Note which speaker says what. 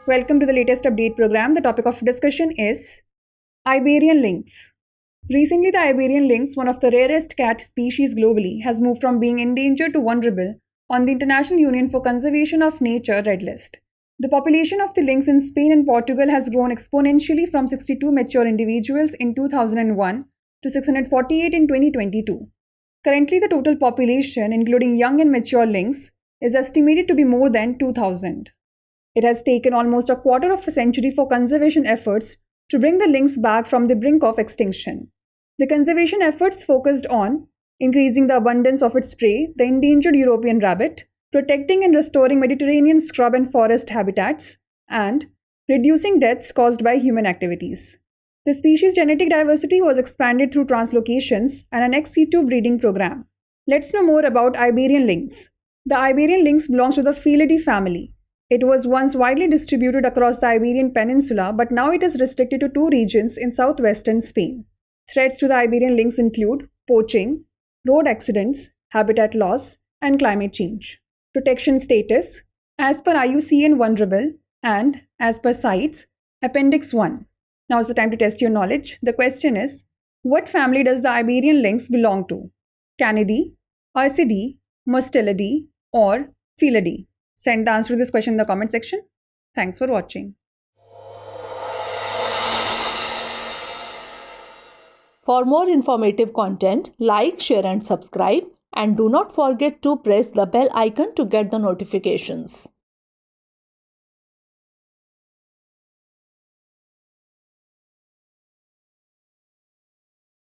Speaker 1: Welcome to the latest update program. The topic of discussion is Iberian Lynx. Recently, the Iberian Lynx, one of the rarest cat species globally, has moved from being endangered to vulnerable on the International Union for Conservation of Nature Red List. The population of the lynx in Spain and Portugal has grown exponentially from 62 mature individuals in 2001 to 648 in 2022. Currently, the total population, including young and mature lynx, is estimated to be more than 2,000. It has taken almost a quarter of a century for conservation efforts to bring the lynx back from the brink of extinction. The conservation efforts focused on increasing the abundance of its prey, the endangered European rabbit, protecting and restoring Mediterranean scrub and forest habitats, and reducing deaths caused by human activities. The species' genetic diversity was expanded through translocations and an ex situ breeding program. Let's know more about Iberian lynx. The Iberian lynx belongs to the Felidae family. It was once widely distributed across the Iberian Peninsula, but now it is restricted to 2 regions in southwestern Spain. Threats to the Iberian lynx include poaching, road accidents, habitat loss, and climate change. Protection status: as per IUCN vulnerable and as per CITES, Appendix 1. Now is the time to test your knowledge. The question is, what family does the Iberian lynx belong to? Canidae, Ursidae, Mustelidae, or Felidae? Send the answer to this question in the comment section. Thanks for watching.
Speaker 2: For more informative content, like, share and subscribe, and do not forget to press the bell icon to get the notifications.